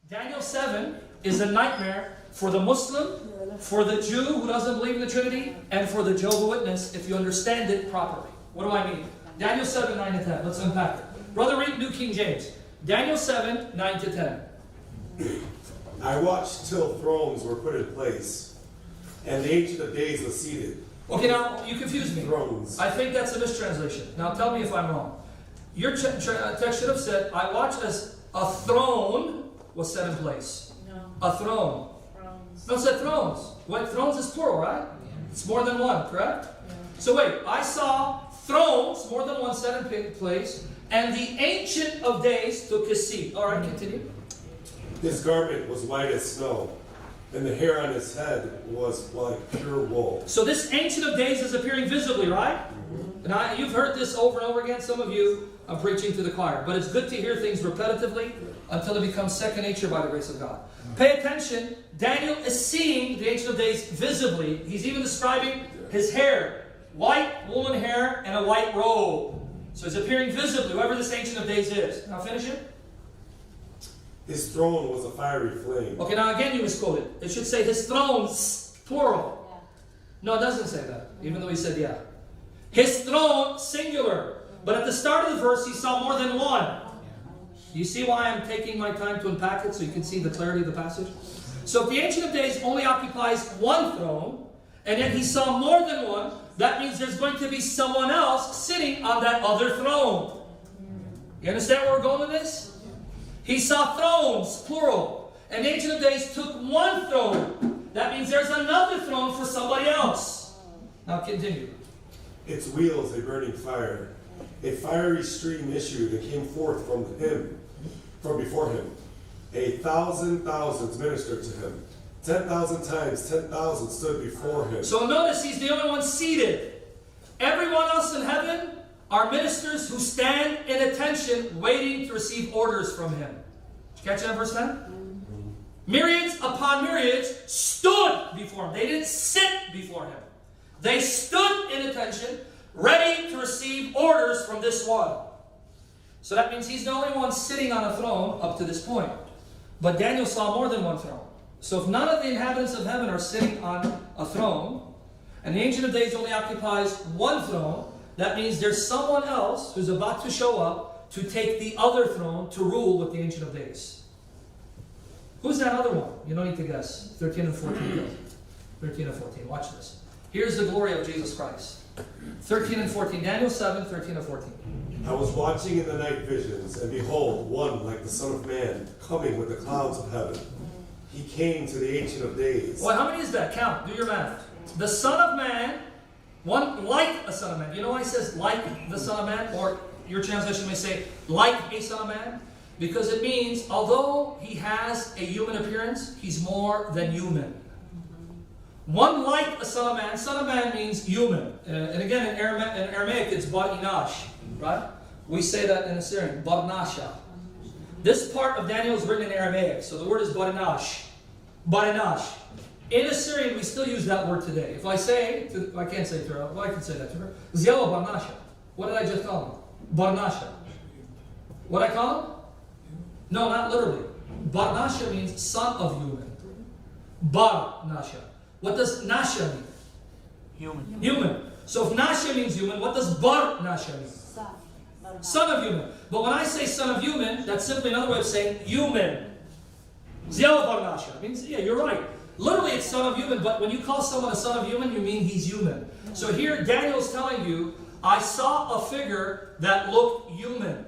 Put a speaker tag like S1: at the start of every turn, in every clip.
S1: Daniel 7 is a nightmare for the Muslim, for the Jew who doesn't believe in the Trinity, and for the Jehovah's Witness if you understand it properly. What do I mean? Daniel 7, 9 to 10. Let's unpack it. Brother, read New King James. Daniel 7, 9 to 10.
S2: I watched till thrones were put in place, and the Ancient of Days was seated.
S1: Okay, now, you confused me.
S2: Thrones.
S1: I think that's a mistranslation. Now, tell me if I'm wrong. Your text should have said, I watched as a throne was set in place.
S3: No.
S1: A throne.
S3: Thrones.
S1: No, it said thrones. What, thrones is plural, right? It's more than one, correct?
S3: Yeah.
S1: So wait, I saw thrones, more than one set in place, and the Ancient of Days took his seat. All right, continue.
S2: His garment was white as snow, and the hair on his head was like pure wool.
S1: So this Ancient of Days is appearing visibly, right? Now, you've heard this over and over again. Some of you are preaching to the choir. But it's good to hear things repetitively until it becomes second nature by the grace of God. Pay attention. Daniel is seeing the Ancient of Days visibly. He's even describing his hair. White woolen hair and a white robe. So it's appearing visibly, whoever this Ancient of Days is. Now finish it.
S2: His throne was a fiery flame.
S1: Okay, now again you misquoted. It should say his thrones, plural.
S3: Yeah.
S1: No, it doesn't say that, even though he said yeah. His throne, singular. But at the start of the verse, he saw more than one. You see why I'm taking my time to unpack it so you can see the clarity of the passage? So if the Ancient of Days only occupies one throne, and yet he saw more than one, that means there's going to be someone else sitting on that other throne. You understand where we're going with this? He saw thrones, plural. And the Ancient of Days took one throne. That means there's another throne for somebody else. Now continue.
S2: Its wheels a burning fire. A fiery stream issued and came forth from before him. 1,000 thousands ministered to him. 10,000 times 10,000 stood before him.
S1: So notice he's the only one seated. Everyone else in heaven are ministers who stand in attention waiting to receive orders from him. Did you catch that verse 10? Myriads upon myriads stood before him. They didn't sit before him. They stood in attention, ready to receive orders from this one. So that means he's the only one sitting on a throne up to this point. But Daniel saw more than one throne. So if none of the inhabitants of heaven are sitting on a throne, and the Ancient of Days only occupies one throne, that means there's someone else who's about to show up to take the other throne to rule with the Ancient of Days. Who's that other one? You don't need to guess. 13 and 14. 13 and 14. Watch this. Here's the glory of Jesus Christ. 13 and 14. Daniel 7, 13 and 14.
S2: I was watching in the night visions, and behold, one like the Son of Man, coming with the clouds of heaven. He came to the Ancient of Days.
S1: Well, how many is that? Count. Do your math. The Son of Man, one like a Son of Man. You know why he says like the Son of Man? Or your translation may say like a Son of Man? Because it means, although he has a human appearance, he's more than human. One like a Son of Man. Son of Man means human. And again, in Aramaic, it's Bar Inash. Right? We say that in Assyrian. Bar Nasha. This part of Daniel is written in Aramaic. So the word is Bar Inash. Bar Inash. In Assyrian, we still use that word today. If I say, I can't say to her, well, I can say that to her. Ziyawa Bar Nasha. What did I just call him? Bar Nasha. What did I call him? No, not literally. Bar Nasha means son of human. Bar Nasha. What does Nasha mean?
S4: Human.
S1: Human. So if Nasha means human, what does Bar Nasha mean? Son of human. But when I say son of human, that's simply another way of saying human. Ziyawa Bar Nasha. Means, yeah, you're right. Literally it's son of human, but when you call someone a son of human, you mean he's human. So here Daniel's telling you, I saw a figure that looked human.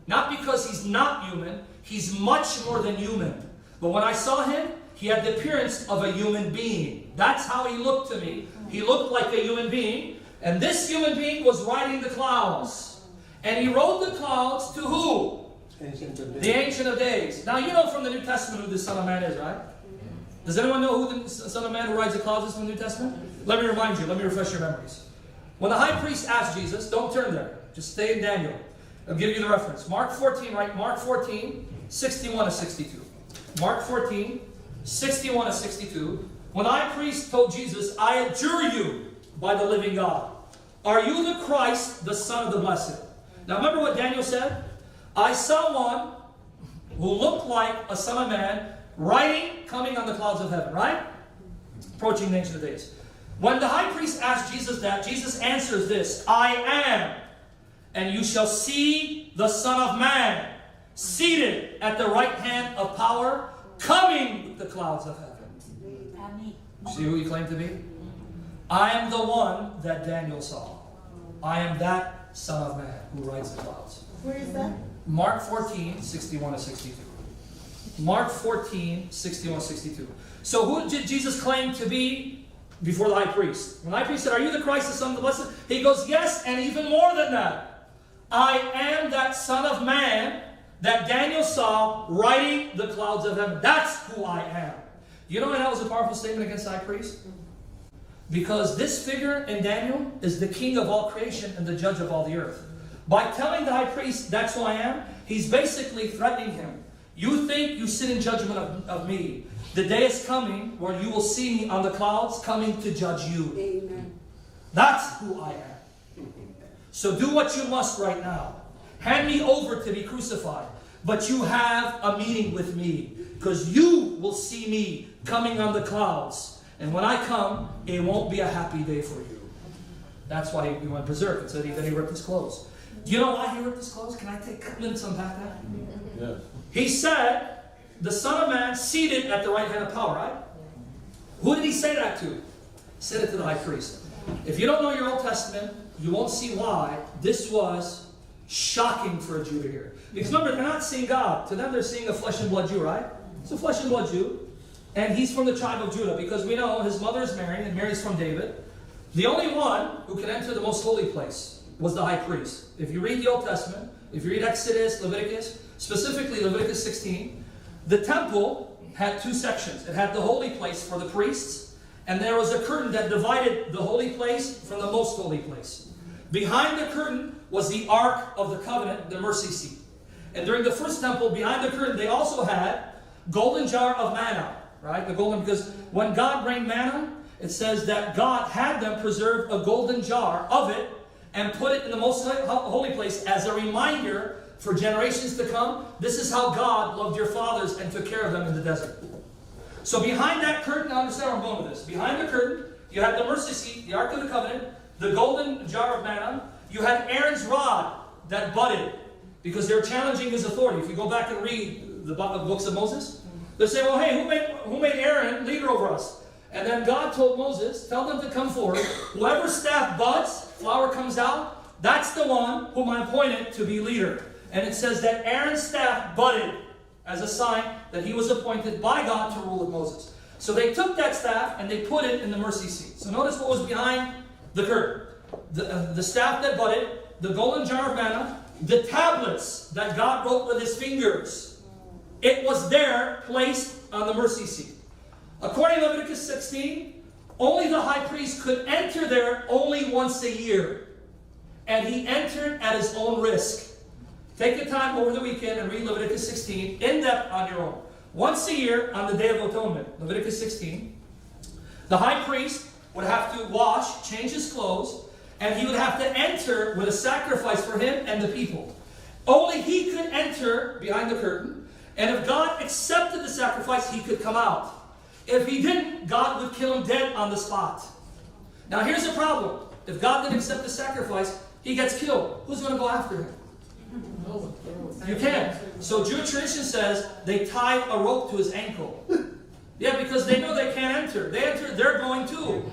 S1: Not because he's not human, he's much more than human. But when I saw him, he had the appearance of a human being. That's how he looked to me. He looked like a human being. And this human being was riding the clouds. And he rode the clouds to who? The Ancient of Days. Now you know from the New Testament who the Son of Man is, right? Does anyone know who the Son of Man who rides the clouds is from the New Testament? Let me remind you. Let me refresh your memories. When the high priest asked Jesus, don't turn there. Just stay in Daniel. I'll give you the reference. Mark 14, right? Mark 14, 61 to 62. Mark 14, 61 to 62. When the high priest told Jesus, I adjure you by the living God. Are you the Christ, the Son of the Blessed? Now remember what Daniel said? I saw one who looked like a son of man, riding, coming on the clouds of heaven, right? Approaching the Ancient of Days. When the high priest asked Jesus that, Jesus answers this, I am, and you shall see the Son of Man seated at the right hand of power, coming with the clouds of heaven. See who he claimed to be? I am the one that Daniel saw. I am that Son of Man who rides the clouds.
S3: Where is that?
S1: Mark 14, 61 to 62. Mark 14, 61 to 62. So who did Jesus claim to be before the high priest? When the high priest said, are you the Christ, the Son of the Blessed? He goes, yes, and even more than that. I am that Son of Man that Daniel saw riding the clouds of heaven. That's who I am. You know why that was a powerful statement against the high priest? Because this figure in Daniel is the king of all creation and the judge of all the earth. By telling the high priest, that's who I am, he's basically threatening him. You think you sit in judgment of me. The day is coming where you will see me on the clouds coming to judge you.
S3: Amen.
S1: That's who I am. So do what you must right now. Hand me over to be crucified. But you have a meeting with me. Because you will see me coming on the clouds. And when I come, it won't be a happy day for you. That's why he went berserk and said then he ripped his clothes. Do you know why he ripped his clothes? Can I take minutes to unpack that?
S2: Yes.
S1: He said, the Son of Man seated at the right hand of power, right? Who did he say that to? He said it to the high priest. If you don't know your Old Testament, you won't see why this was shocking for a Jew to hear. Because remember, they're not seeing God. To them, they're seeing a flesh and blood Jew, right? It's a flesh and blood Jew. And he's from the tribe of Judah, because we know his mother is Mary, and Mary's from David. The only one who could enter the most holy place was the high priest. If you read the Old Testament, if you read Exodus, Leviticus, specifically Leviticus 16, the temple had two sections. It had the holy place for the priests, and there was a curtain that divided the holy place from the most holy place. Behind the curtain was the Ark of the Covenant, the mercy seat. And during the first temple, behind the curtain, they also had golden jar of manna, right? The golden, because when God rained manna, it says that God had them preserve a golden jar of it and put it in the most holy place as a reminder for generations to come. This is how God loved your fathers and took care of them in the desert. So behind that curtain, I understand where I'm going with this. Behind the curtain, you had the mercy seat, the Ark of the Covenant, the golden jar of manna. You had Aaron's rod that budded because they were challenging his authority. If you go back and read the books of Moses, they say, well, hey, who made Aaron leader over us? And then God told Moses, tell them to come forward. Whoever staff buds, flower comes out, that's the one whom I appointed to be leader. And it says that Aaron's staff budded as a sign that he was appointed by God to rule with Moses. So they took that staff and they put it in the mercy seat. So notice what was behind the curtain. The staff that budded, the golden jar of manna, the tablets that God wrote with his fingers. It was there placed on the mercy seat. According to Leviticus 16, only the high priest could enter there only once a year. And he entered at his own risk. Take the time over the weekend and read Leviticus 16 in depth on your own. Once a year on the Day of Atonement, Leviticus 16, the high priest would have to wash, change his clothes, and he would have to enter with a sacrifice for him and the people. Only he could enter behind the curtain, and if God accepted the sacrifice, he could come out. If he didn't, God would kill him dead on the spot. Now here's the problem. If God didn't accept the sacrifice, he gets killed. Who's going to go after him? You can't. So Jewish tradition says they tied a rope to his ankle. Yeah, because they know they can't enter. They enter, they're going too.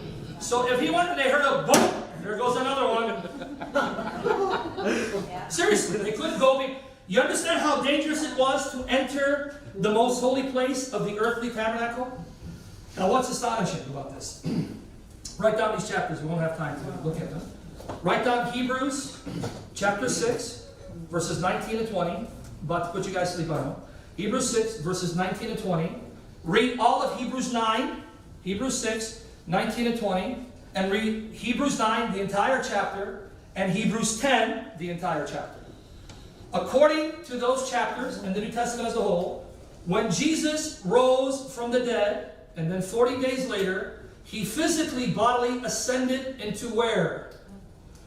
S1: So if he went and they heard a boom, there goes another one. Seriously, they couldn't go. You understand how dangerous it was to enter the most holy place of the earthly tabernacle? Now what's astonishing about this? Write down these chapters. We won't have time to look at them. Write down Hebrews chapter 6, verses 19 and 20. About to put you guys to sleep on them. Hebrews 6, verses 19 and 20. Read all of Hebrews 9, Hebrews 6, 19 and 20. And read Hebrews 9, the entire chapter, and Hebrews 10, the entire chapter. According to those chapters and the New Testament as a whole, when Jesus rose from the dead, and then 40 days later, he physically, bodily ascended into where?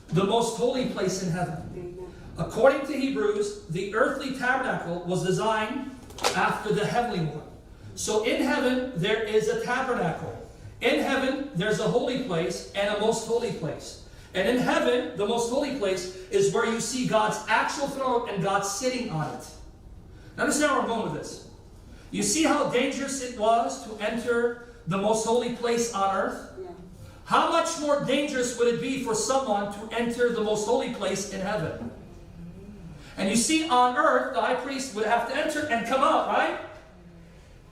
S1: The most holy place in heaven. According to Hebrews, the earthly tabernacle was designed after the heavenly one. So in heaven, there is a tabernacle. In heaven, there's a holy place and a most holy place. And in heaven, the most holy place is where you see God's actual throne and God sitting on it. Now understand where I'm going with this. You see how dangerous it was to enter the most holy place on earth?
S3: Yeah.
S1: How much more dangerous would it be for someone to enter the most holy place in heaven? And you see, on earth, the high priest would have to enter and come out, right?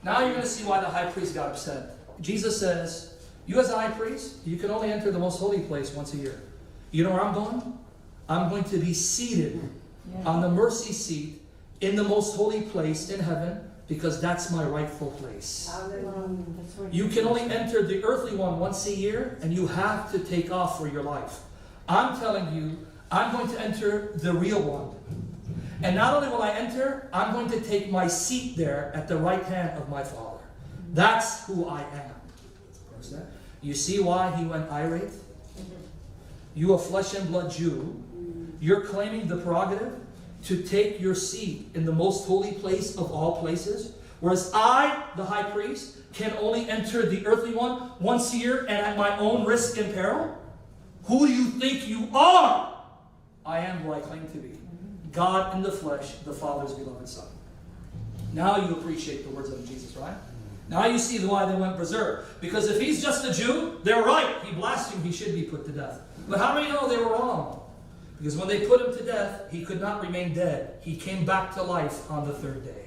S1: Now you're going to see why the high priest got upset. Jesus says, you as a high priest, you can only enter the most holy place once a year. You know where I'm going? I'm going to be seated on the mercy seat in the most holy place in heaven, because that's my rightful place. You can only enter the earthly one once a year, and you have to take off for your life. I'm telling you, I'm going to enter the real one. And not only will I enter, I'm going to take my seat there at the right hand of my Father. That's who I am. You see why he went irate? You, a flesh and blood Jew, you're claiming the prerogative to take your seat in the most holy place of all places, whereas I, the high priest, can only enter the earthly one once a year and at my own risk and peril? Who do you think you are? I am who I claim to be. God in the flesh, the Father's beloved Son. Now you appreciate the words of Jesus, right? Now you see why they went berserk. Because if he's just a Jew, they're right. He blasphemed, he should be put to death. But how do we know they were wrong? Because when they put him to death, he could not remain dead. He came back to life on the third day.